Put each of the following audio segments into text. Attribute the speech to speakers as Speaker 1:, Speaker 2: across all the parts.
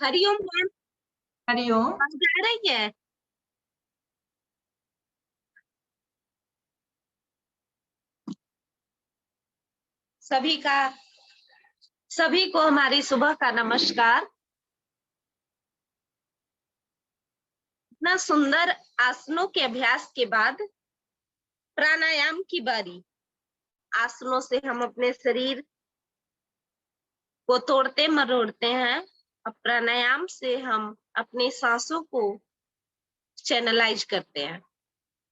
Speaker 1: Hariom ma'am.
Speaker 2: Hariom.
Speaker 1: आवाज आ रही है? सभी को हमारी सुबह का नमस्कार। इतना सुंदर आसनों के अभ्यास के बाद प्राणायाम की बारी। आसनों से हम अपने शरीर को तोड़ते मरोड़ते हैं। अब प्राणायाम से हम अपनी सांसों को चैनलाइज करते हैं।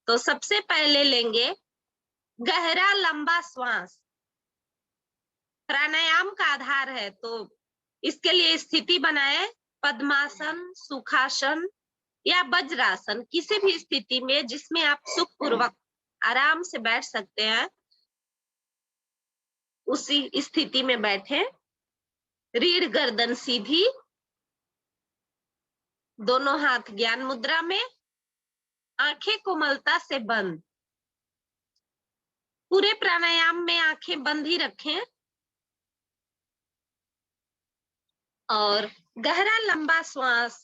Speaker 1: तो सबसे पहले लेंगे गहरा लंबा श्वास। प्राणायाम का आधार है, तो इसके लिए स्थिति बनाए। पद्मासन, सुखासन या वज्रासन, किसी भी स्थिति में जिसमें आप सुखपूर्वक आराम से बैठ सकते हैं, उसी स्थिति में बैठे। रीढ़ गर्दन सीधी, दोनों हाथ ज्ञान मुद्रा में, आंखें कोमलता से बंद। पूरे प्राणायाम में आंखें बंद ही रखें और गहरा लंबा श्वास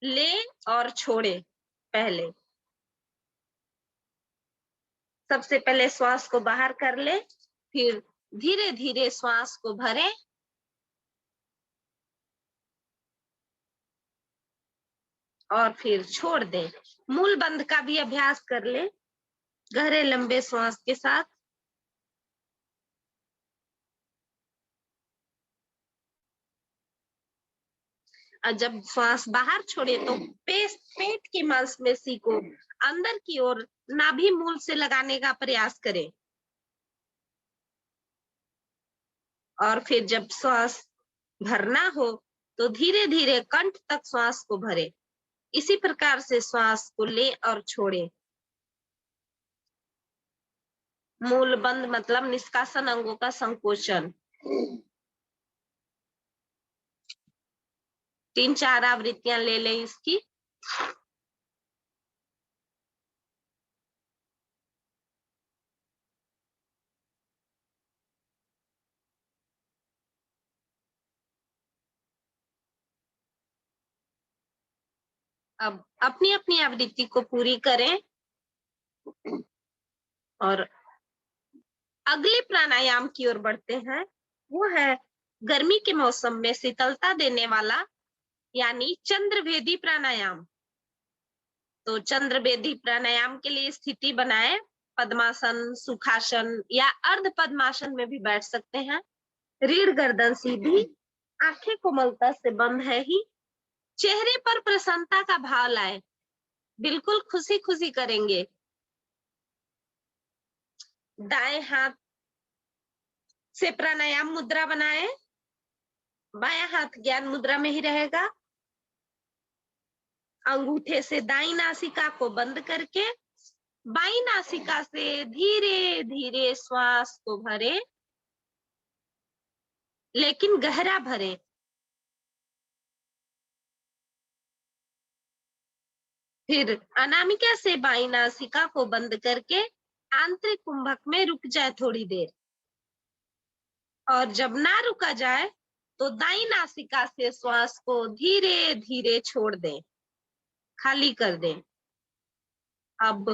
Speaker 1: ले और छोड़े। पहले सबसे पहले श्वास को बाहर कर ले, फिर धीरे धीरे श्वास को भरे और फिर छोड़ दे। मूल बंध का भी अभ्यास कर ले गहरे लंबे श्वास के साथ। और जब श्वास बाहर छोड़े तो पेट की मांसपेशी को अंदर की ओर नाभि मूल से लगाने का प्रयास करें। और फिर जब श्वास भरना हो तो धीरे धीरे कंठ तक श्वास को भरे। इसी प्रकार से श्वास को ले और छोड़े। मूल बंध मतलब निष्कासन अंगों का संकोचन। 3-4 आवृत्तियां ले लें इसकी। अब अपनी अपनी आवृत्ति को पूरी करें और अगले प्राणायाम की ओर बढ़ते हैं। वो है गर्मी के मौसम में शीतलता देने वाला, यानी चंद्रभेदी प्राणायाम। तो चंद्रभेदी प्राणायाम के लिए स्थिति बनाए। पद्मासन, सुखासन या अर्ध पद्मासन में भी बैठ सकते हैं। रीढ़ गर्दन सीधी, आंखें कोमलता से बंद है ही। चेहरे पर प्रसन्नता का भाव लाए, बिल्कुल खुशी खुशी करेंगे। दाएं हाथ से प्राणायाम मुद्रा बनाए, बायां हाथ ज्ञान मुद्रा में ही रहेगा। अंगूठे से दाईं नासिका को बंद करके बाईं नासिका से धीरे धीरे श्वास को भरे, लेकिन गहरा भरे। फिर अनामिका से बाईं नासिका को बंद करके आंतरिक कुंभक में रुक जाए थोड़ी देर। और जब ना रुका जाए तो दाईं नासिका से श्वास को धीरे धीरे छोड़ दें, खाली कर दें। अब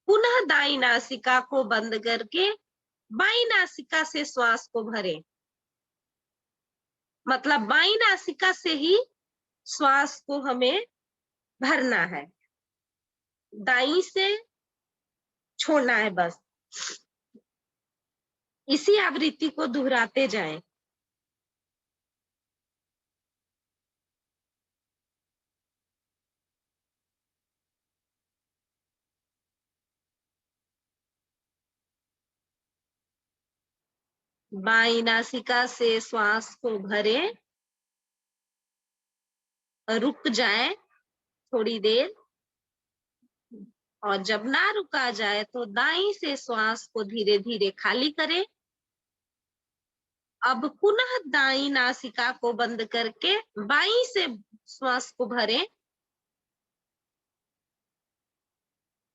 Speaker 1: पुनः दाईं नासिका को बंद करके बाईं नासिका से श्वास को भरें। मतलब बाईं नासिका से ही श्वास को हमें भरना है, दाईं से छोड़ना है बस। इसी आवृत्ति को दोहराते जाएं। बाईं नासिका से श्वास को भरें, रुक जाए थोड़ी देर। और जब ना रुका जाए तो दाईं से श्वास को धीरे धीरे खाली करें। अब पुनः दाईं नासिका को बंद करके बाईं से श्वास को भरें,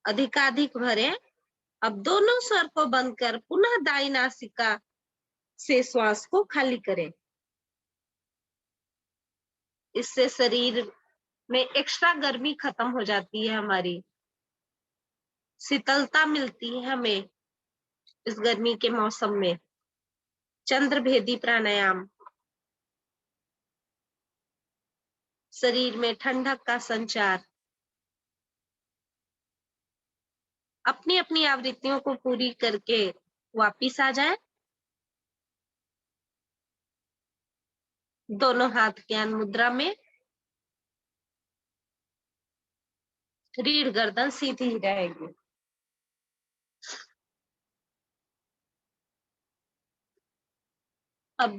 Speaker 1: अधिकाधिक भरें। अब दोनों स्वर को बंद कर पुनः दाईं नासिका से श्वास को खाली करें। इससे शरीर में एक्स्ट्रा गर्मी खत्म हो जाती है, हमारी शीतलता मिलती है हमें इस गर्मी के मौसम में। चंद्रभेदी प्राणायाम शरीर में ठंडक का संचार। अपनी अपनी आवृत्तियों को पूरी करके वापिस आ जाए। दोनों हाथ ज्ञान मुद्रा में, रीढ़ गर्दन सीधी रहेगी। अब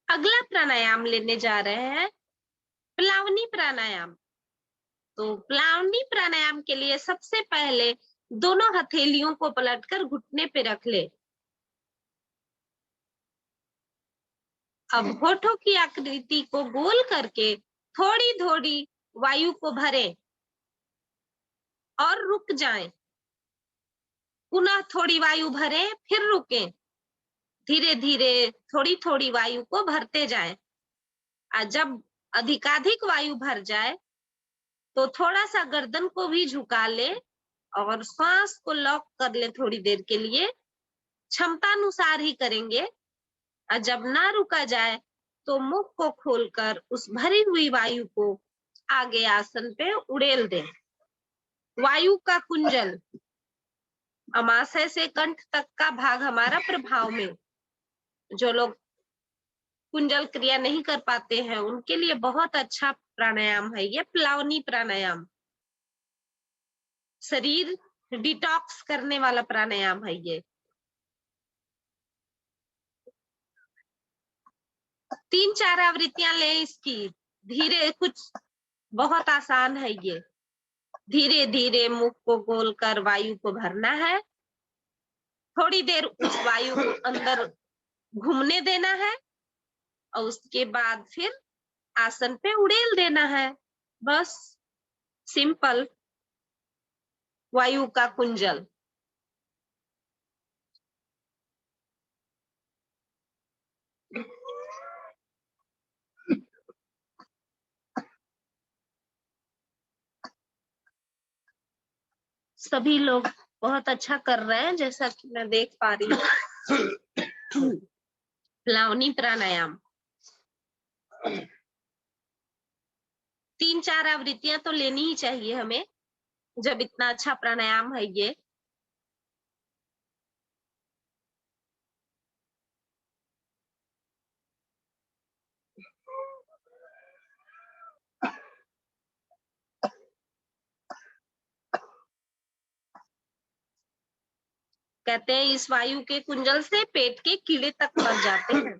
Speaker 1: अगला प्राणायाम लेने जा रहे हैं, प्लावनी प्राणायाम। तो प्लावनी प्राणायाम के लिए सबसे पहले दोनों हथेलियों को पलटकर घुटने पे रख ले। अब होठों की आकृति को गोल करके थोड़ी थोड़ी वायु को भरें और रुक जाएं। पुनः थोड़ी वायु भरें, फिर रुकें। धीरे धीरे थोड़ी थोड़ी वायु को भरते जाएं। और जब अधिकाधिक वायु भर जाए तो थोड़ा सा गर्दन को भी झुका ले और श्वास को लॉक कर ले थोड़ी देर के लिए। क्षमता अनुसार ही करेंगे। और जब ना रुका जाए तो मुख को खोलकर उस भरी हुई वायु को आगे आसन पे उड़ेल दें। वायु का कुंजल, अमाशय से कंठ तक का भाग हमारा प्रभाव में। जो लोग कुंजल क्रिया नहीं कर पाते हैं उनके लिए बहुत अच्छा प्राणायाम है ये प्लावनी प्राणायाम। शरीर डिटॉक्स करने वाला प्राणायाम है ये। 3-4 आवृत्तियां ले इसकी। धीरे, कुछ बहुत आसान है ये। धीरे धीरे मुख को गोल कर वायु को भरना है। थोड़ी देर उस वायु को अंदर घूमने देना है और उसके बाद फिर आसन पे उड़ेल देना है। बस सिंपल वायु का कुंजल। सभी लोग बहुत अच्छा कर रहे हैं जैसा कि मैं देख पा रही हूँ। प्लावनी प्राणायाम 3-4 आवृत्तियां तो लेनी ही चाहिए हमें, जब इतना अच्छा प्राणायाम है ये। कहते हैं इस वायु के कुंजल से पेट के कीड़े तक मर जाते हैं।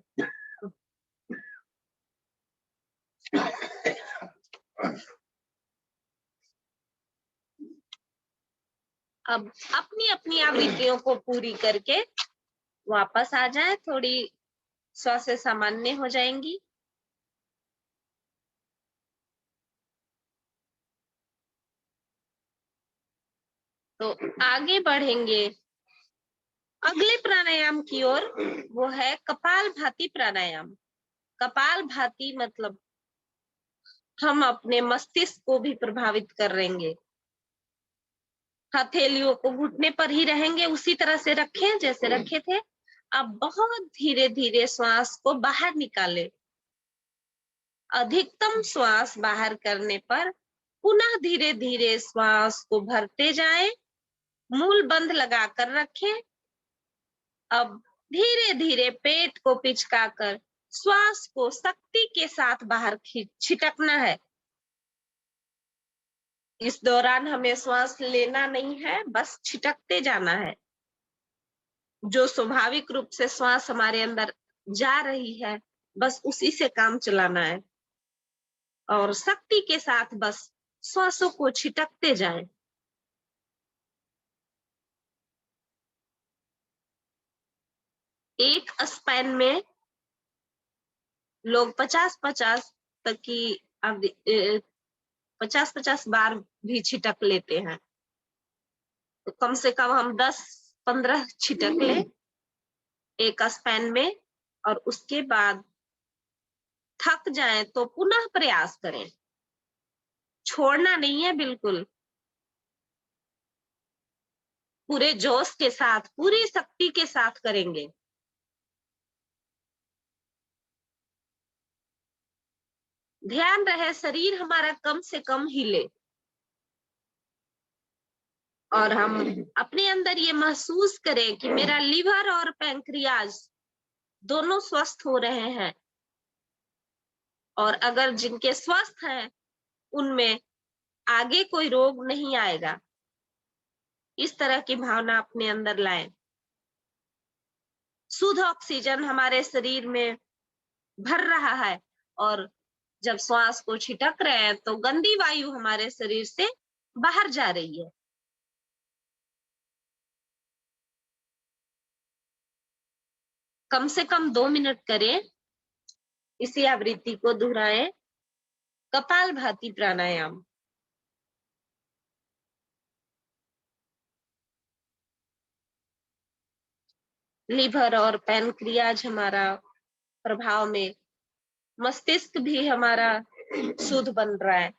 Speaker 1: अब अपनी अपनी आवृत्तियों को पूरी करके वापस आ जाए, थोड़ी श्वासें सामान्य हो जाएंगी। तो आगे बढ़ेंगे अगले प्राणायाम की ओर। वो है कपालभाति प्राणायाम। कपालभाति मतलब हम अपने मस्तिष्क को भी प्रभावित करेंगे। हथेलियों को घुटने पर ही रहेंगे, उसी तरह से रखें जैसे रखे थे। अब बहुत धीरे धीरे श्वास को बाहर निकालें। अधिकतम श्वास बाहर करने पर पुनः धीरे धीरे श्वास को भरते जाएं। मूल बंद लगाकर रखें। अब धीरे धीरे पेट को पिचकाकर श्वास को शक्ति के साथ बाहर छिटकना है। इस दौरान हमें श्वास लेना नहीं है, बस छिटकते जाना है। जो स्वाभाविक रूप से श्वास हमारे अंदर जा रही है बस उसी से काम चलाना है और शक्ति के साथ बस श्वासों को छिटकते जाएं। एक स्पैन में लोग 50-50 तक की 50-50 बार भी छिटक लेते हैं। तो कम से कम हम 10-15 छिटक ले एक स्पैन में, और उसके बाद थक जाएं तो पुनः प्रयास करें, छोड़ना नहीं है बिल्कुल। पूरे जोश के साथ, पूरी शक्ति के साथ करेंगे। ध्यान रहे शरीर हमारा कम से कम हिले और हम अपने अंदर ये महसूस करें कि मेरा लीवर और पैंक्रियाज दोनों स्वस्थ हो रहे हैं, और अगर जिनके स्वस्थ हैं उनमें आगे कोई रोग नहीं आएगा। इस तरह की भावना अपने अंदर लाएं। शुद्ध ऑक्सीजन हमारे शरीर में भर रहा है, और जब श्वास को छिटक रहे हैं तो गंदी वायु हमारे शरीर से बाहर जा रही है। कम से कम 2 मिनट करें, इसी आवृत्ति को दोहराएं। कपालभाति प्राणायाम। लीवर और पैनक्रियाज हमारा प्रभाव में मस्तिष्क भी हमारा शुद्ध बन रहा है।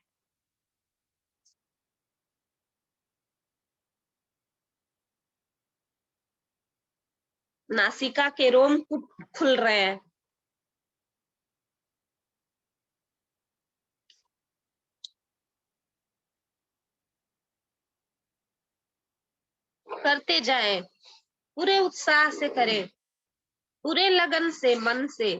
Speaker 1: नासिका के रोम खुल रहे हैं। करते जाएं, पूरे उत्साह से करें, पूरे लगन से, मन से।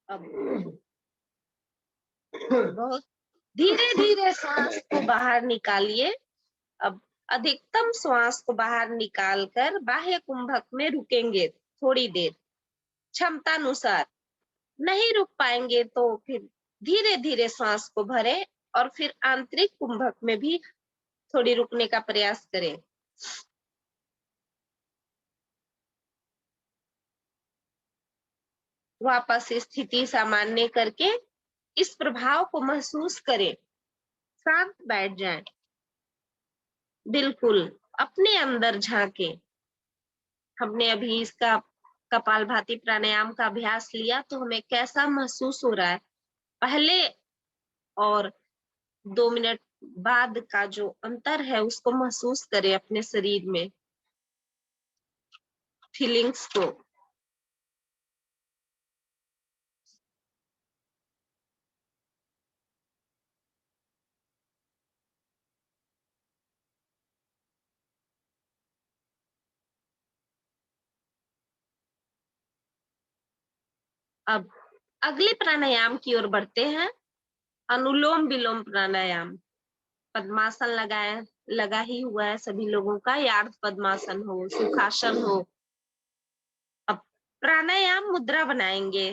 Speaker 1: अब बहुत धीरे धीरे श्वास को बाहर निकालिए। अब अधिकतम श्वास को बाहर निकालकर बाह्य कुंभक में रुकेंगे थोड़ी देर, क्षमतानुसार। नहीं रुक पाएंगे तो फिर धीरे धीरे श्वास को भरें और फिर आंतरिक कुंभक में भी थोड़ी रुकने का प्रयास करें। वापस स्थिति सामान्य करके इस प्रभाव को महसूस करें। शांत बैठ जाएं, बिल्कुल अपने अंदर झांके। हमने अभी इसका कपालभाति प्राणायाम का अभ्यास लिया तो हमें कैसा महसूस हो रहा है, पहले और 2 मिनट बाद का जो अंतर है उसको महसूस करें अपने शरीर में, फीलिंग्स को। अब अगले प्राणायाम की ओर बढ़ते हैं, अनुलोम विलोम प्राणायाम। पद्मासन लगा ही हुआ है सभी लोगों का, या अर्ध पद्मासन हो, सुखासन हो। अब प्राणायाम मुद्रा बनाएंगे,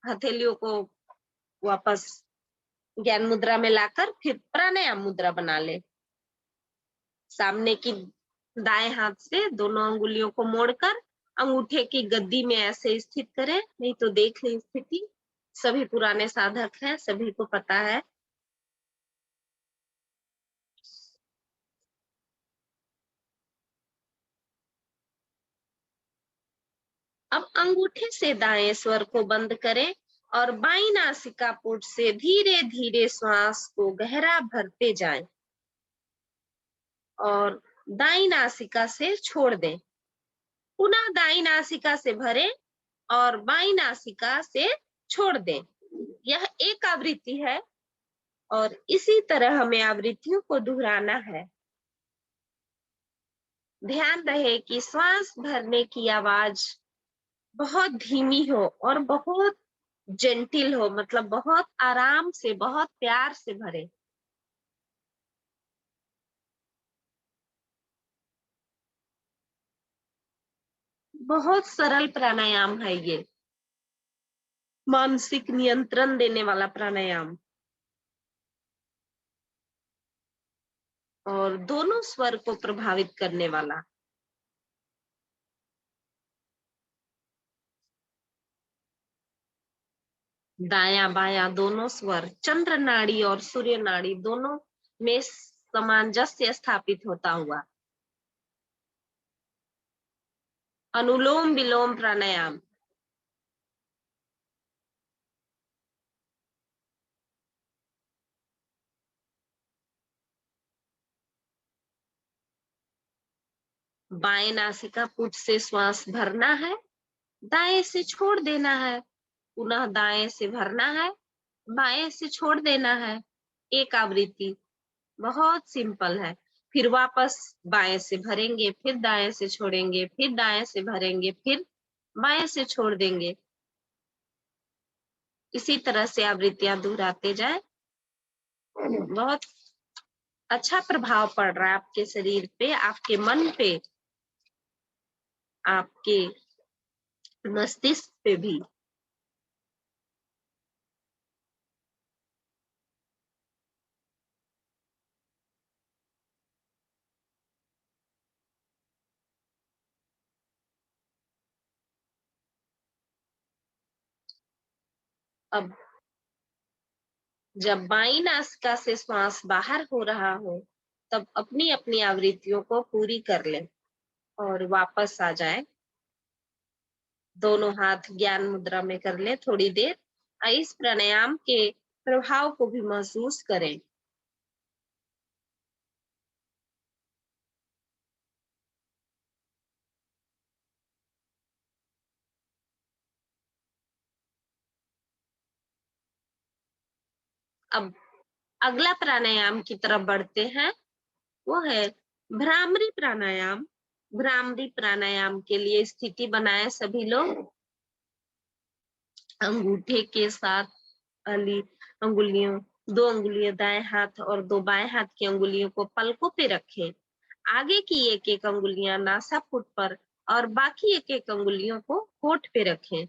Speaker 1: हथेलियों को वापस ज्ञान मुद्रा में लाकर फिर प्राणायाम मुद्रा बना ले। सामने की दाएं हाथ से दोनों अंगुलियों को मोड़कर अंगूठे की गद्दी में ऐसे स्थित करें, नहीं तो देख लें स्थिति। सभी पुराने साधक हैं, सभी को पता है। अब अंगूठे से दाएं स्वर को बंद करें और बाईं नासिका पुट से धीरे धीरे श्वास को गहरा भरते जाएं और दाईं नासिका से छोड़ दें। पुनः दाईं नासिका से भरें और बाईं नासिका से छोड़ दें। यह एक आवृत्ति है और इसी तरह हमें आवृत्तियों को दोहराना है। ध्यान रहे कि श्वास भरने की आवाज बहुत धीमी हो और बहुत जेंटिल हो, मतलब बहुत आराम से, बहुत प्यार से भरे। बहुत सरल प्राणायाम है ये, मानसिक नियंत्रण देने वाला प्राणायाम, और दोनों स्वर को प्रभावित करने वाला। दाया बाया दोनों स्वर चंद्र नाड़ी और सूर्य नाड़ी दोनों में सामंजस्य स्थापित होता हुआ। अनुलोम विलोम प्राणायाम। बाएं नासिका पुट से श्वास भरना है, दाएं से छोड़ देना है, पुनः दाएं से भरना है, बाएं से छोड़ देना है। एक आवृत्ति बहुत सिंपल है। फिर वापस बाएं से भरेंगे, फिर दाएं से छोड़ेंगे, फिर दाएं से भरेंगे, फिर बाएं से छोड़ देंगे। इसी तरह से आवृत्तियां दोहराते जाए। बहुत अच्छा प्रभाव पड़ रहा है आपके शरीर पे, आपके मन पे, आपके मस्तिष्क पे भी। अब जब बाई नासिका से श्वास बाहर हो रहा हो, तब अपनी अपनी आवृत्तियों को पूरी कर लें और वापस आ जाए। दोनों हाथ ज्ञान मुद्रा में कर ले थोड़ी देर। इस प्राणायाम के प्रभाव को भी महसूस करें। अब अगला प्राणायाम की तरफ बढ़ते हैं, वो है भ्रामरी प्राणायाम। भ्रामरी प्राणायाम के लिए स्थिति बनाए सभी लोग। अंगूठे के साथ वाली अंगुलियों, 2 अंगुलियां दाएं हाथ और 2 बाएं हाथ की अंगुलियों को पलकों पे रखें। आगे की एक एक अंगुलियां नासापुट पर और बाकी एक एक अंगुलियों को होठ पे रखें।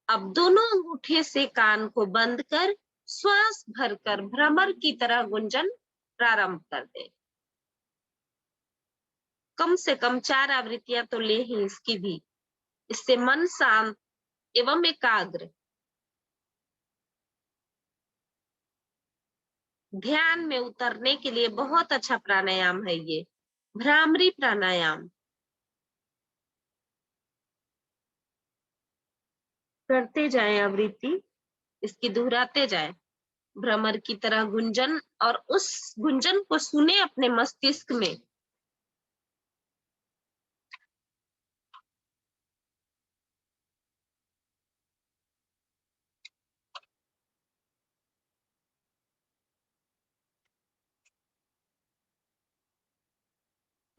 Speaker 1: अब दोनों अंगूठे से कान को बंद कर श्वास भरकर भ्रमर की तरह गुंजन प्रारंभ कर दें। कम से कम 4 आवृत्तियां तो ले ही इसकी भी। इससे मन शांत एवं एकाग्र। ध्यान में उतरने के लिए बहुत अच्छा प्राणायाम है ये भ्रामरी प्राणायाम। करते जाएं आवृत्ति, इसकी दोहराते जाएं। भ्रमर की तरह गुंजन, और उस गुंजन को सुने अपने मस्तिष्क में।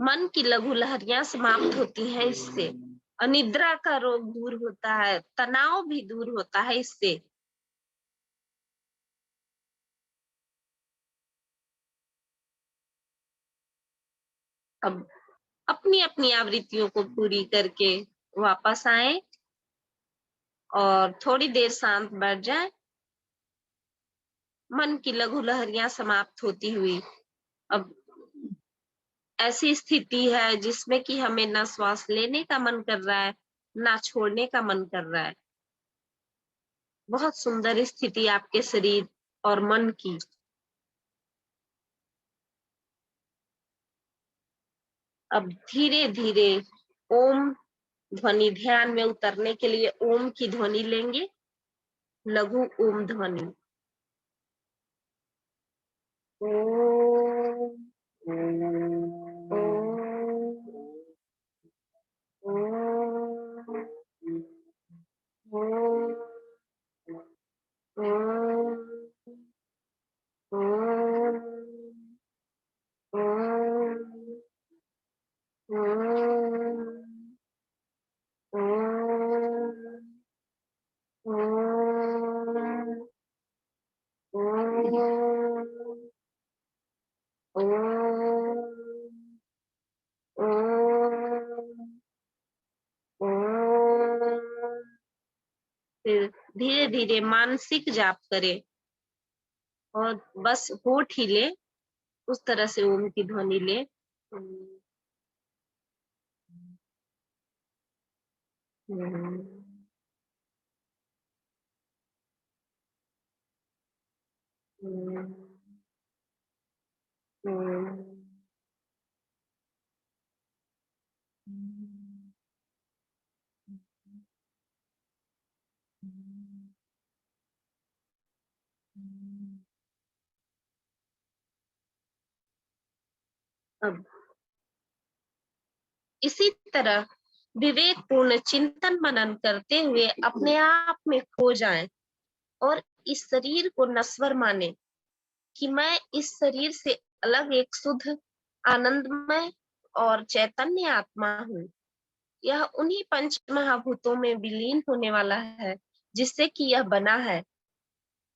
Speaker 1: मन की लघु लहरियां समाप्त होती हैं इससे। अनिद्रा का रोग दूर होता है, तनाव भी दूर होता है इससे। अब अपनी अपनी आवृत्तियों को पूरी करके वापस आए और थोड़ी देर शांत बैठ जाए। मन की लघु लहरियां समाप्त होती हुई अब ऐसी स्थिति है जिसमें कि हमें ना श्वास लेने का मन कर रहा है, ना छोड़ने का मन कर रहा है। बहुत सुंदर स्थिति आपके शरीर और मन की। अब धीरे धीरे ओम ध्वनि, ध्यान में उतरने के लिए ओम की ध्वनि लेंगे। लघु ओम ध्वनि। ओम ओम ओम ओम ओम ओम ओम ओम ओम ओम ओम ओम ओम। फिर धीरे धीरे मानसिक जाप करें और बस होठ ही ले, उस तरह से ओम की ध्वनि ले। अब इसी तरह विवेकपूर्ण चिंतन मनन करते हुए अपने आप में खो जाएं और इस शरीर को नश्वर माने कि मैं इस शरीर से अलग एक शुद्ध, आनंदमय और चैतन्य आत्मा हूँ। यह उन्हीं पंच महाभूतों में विलीन होने वाला है जिससे कि यह बना है।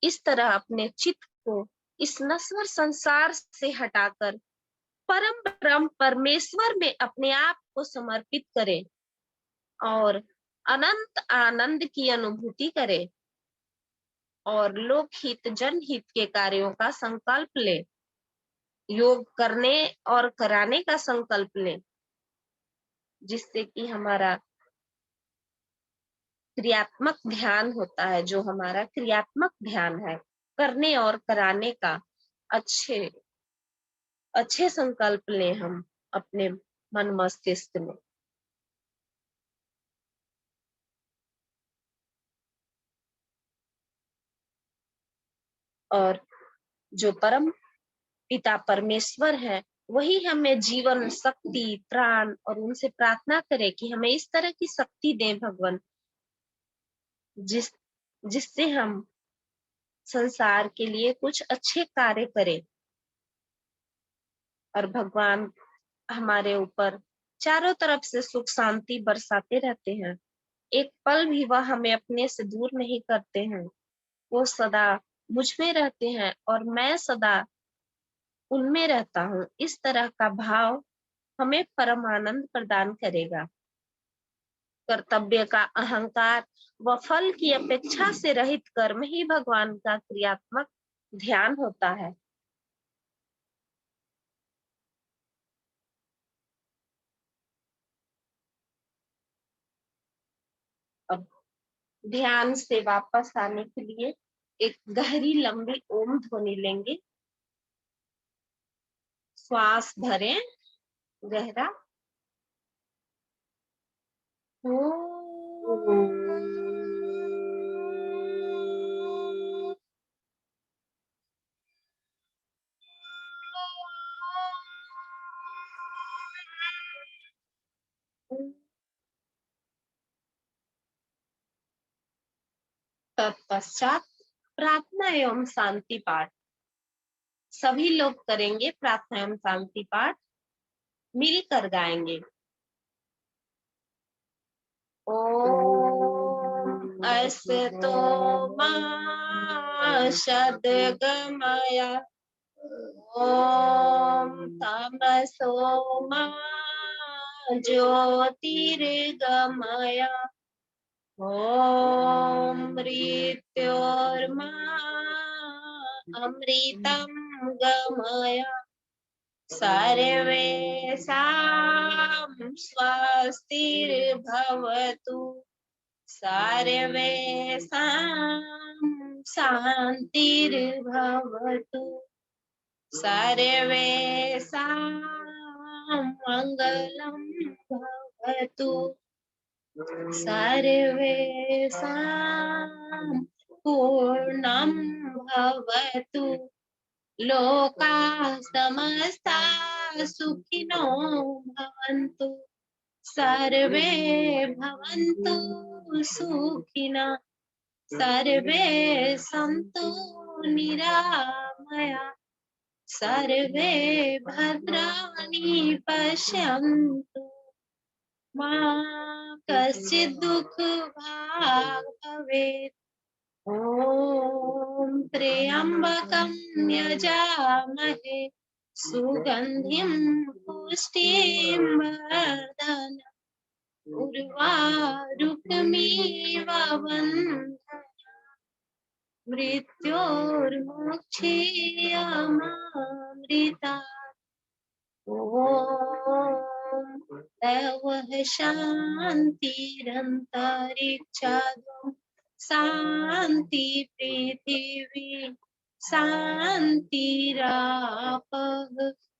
Speaker 1: इस तरह अपने चित्त को इस नश्वर संसार से हटाकर परम ब्रह्म परमेश्वर में अपने आप को समर्पित करें और अनंत आनंद की अनुभूति करें और लोकहित जनहित के कार्यों का संकल्प ले, योग करने और कराने का संकल्प ले, जिससे कि हमारा क्रियात्मक ध्यान होता है, जो हमारा क्रियात्मक ध्यान है करने और कराने का। अच्छे अच्छे संकल्प लें हम अपने मन मस्तिष्क में। और जो परम पिता परमेश्वर है वही हमें जीवन शक्ति प्राण, और उनसे प्रार्थना करें कि हमें इस तरह की शक्ति दें भगवान, जिससे हम संसार के लिए कुछ अच्छे कार्य करें और भगवान हमारे ऊपर चारों तरफ से सुख शांति बरसाते रहते हैं। एक पल भी वह हमें अपने से दूर नहीं करते हैं। वो सदा मुझ में रहते हैं और मैं सदा उनमें रहता हूँ। इस तरह का भाव हमें परम आनंद प्रदान करेगा। कर्तव्य का अहंकार व फल की अपेक्षा से रहित कर्म ही भगवान का क्रियात्मक ध्यान होता है। अब ध्यान से वापस आने के लिए एक गहरी लंबी ओम ध्वनि लेंगे। श्वास भरें गहरा। तत्पश्चात प्रार्थना एवं शांति पाठ। सभी लोग करेंगे प्रार्थना एवं शांति पाठ, मिलकर गाएंगे। ओम अस्तु मा सद्गमय ओम तमसो मा ज्योतिर्गमय ओम मृत्योर्मा अमृतं गमय सर्वेषां स्वस्तिर्भवतु सर्वेषां शान्तिर्भवतु सर्वेषां मङ्गलं भवतु सर्वेषां पूर्णं भवतु लोकाः समस्ताः सुखिनो भवन्तु सर्वे भवन्तु सुखिनः सर्वे सन्तु निरामया सर्वे भद्राणि पश्यन्तु मा कश्चित् दुःखभाग् भवेत् ॐ त्र्यम्बकं यजामहे सुगन्धिं पुष्टिं वर्धनम् उर्वारुकमिव बन्धनम् मृत्योर्मुक्षीयमामृतात् ॐ तवः शान्तिरन्तरिक्षाद् शान्ति पृथिवी शान्तिरापः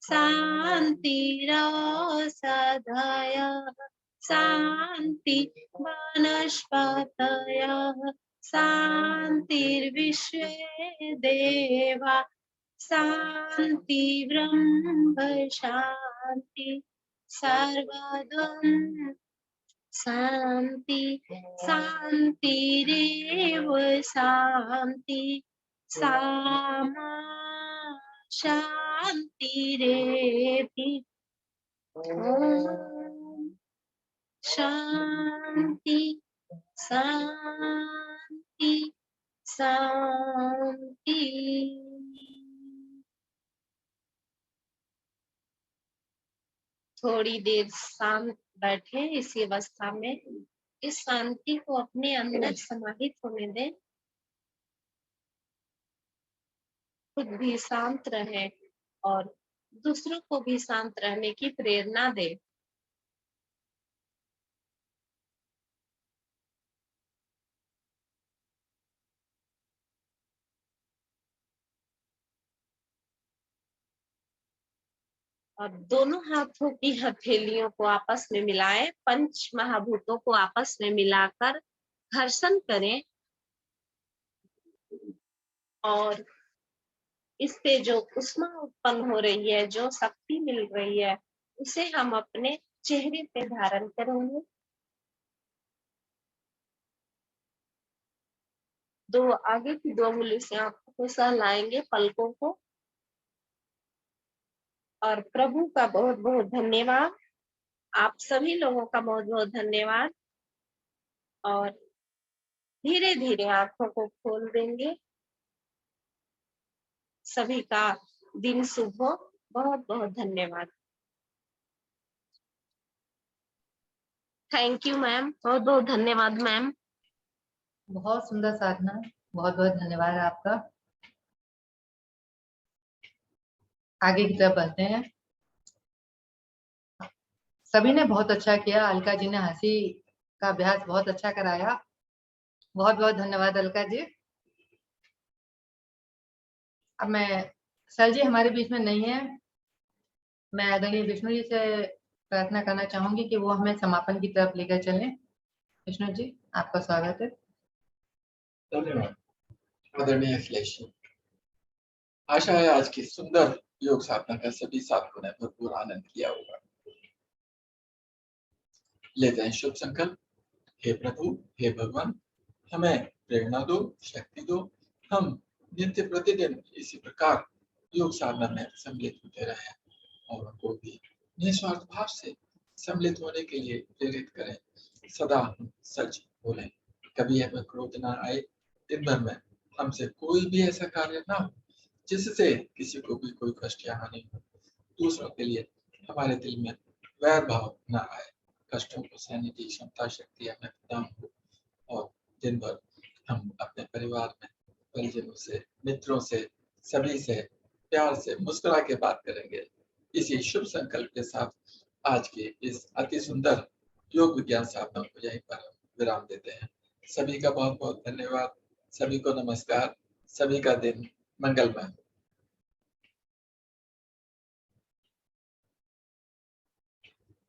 Speaker 1: शान्तिरौषधयः शान्ति वनस्पतयः शान्तिर्विश्वे देवा शान्ति ब्रह्म शान्ति सर्वगं शान्ति शान्तिरेव शान्ति सामा शान्तिरेति ॐ शान्ति शान्ति शान्ति। थोड़ी देर शांत बैठे इसी अवस्था में, इस शांति को अपने अंदर समाहित होने दें, खुद भी शांत रहे और दूसरों को भी शांत रहने की प्रेरणा दे। और दोनों हाथों की हथेलियों को आपस में मिलाएं, पंच महाभूतों को आपस में मिलाकर घर्षण करें और इससे जो ऊष्मा उत्पन्न हो रही है, जो शक्ति मिल रही है, उसे हम अपने चेहरे पे धारण करेंगे। दो आगे की दो उंगली से आंखों को सहलाएंगे, पलकों को, और प्रभु का बहुत बहुत धन्यवाद, आप सभी लोगों का बहुत बहुत धन्यवाद। और धीरे धीरे आंखों को खोल देंगे। सभी का दिन शुभ हो। बहुत बहुत धन्यवाद। थैंक यू मैम, बहुत बहुत धन्यवाद मैम।
Speaker 2: बहुत सुंदर साधना, बहुत बहुत धन्यवाद आपका। आगे की तरफ बढ़ते हैं। सभी ने बहुत अच्छा किया। अलका जी ने हंसी का अभ्यास बहुत अच्छा कराया। बहुत बहुत धन्यवाद अलका जी। अब मैं, सर जी हमारे बीच में नहीं है, मैं आदरणीय विष्णु जी से प्रार्थना करना चाहूंगी कि वो हमें समापन की तरफ लेकर चलें। विष्णु जी, आपका स्वागत है।
Speaker 3: धन्यवाद आदरणीय श्लेषी। आशा है आज की सुंदर योग साधना का सभी साधकों ने भरपूर आनंद किया होगा। लेते हैं शुभ संकल्प। हे प्रभु, हे भगवान, हमें प्रेरणा दो, शक्ति दो। हम नित्य प्रतिदिन इसी प्रकार योग साधना में सम्मिलित होते रहे और उनको भी निस्वार्थ भाव से सम्मिलित होने के लिए प्रेरित करें। सदा हम सच बोलें, कभी हमें क्रोध ना आए। दिन भर में हमसे कोई भी ऐसा कार्य ना हो जिससे किसी को भी कोई कष्ट या हानि हो। दूसरों के लिए हमारे दिल में वैर भाव ना आए। कष्टों को सहने की क्षमता, शक्ति हमें प्रदान हो और दिन भर हम अपने परिवार में परिजनों से, मित्रों से, सभी से प्यार से मुस्कुरा के बात करेंगे। इसी शुभ संकल्प के साथ आज के इस अति सुंदर योग विज्ञान साधना को यहीं पर विराम देते हैं। सभी का बहुत बहुत धन्यवाद। सभी को नमस्कार। सभी का दिन मंगलमय।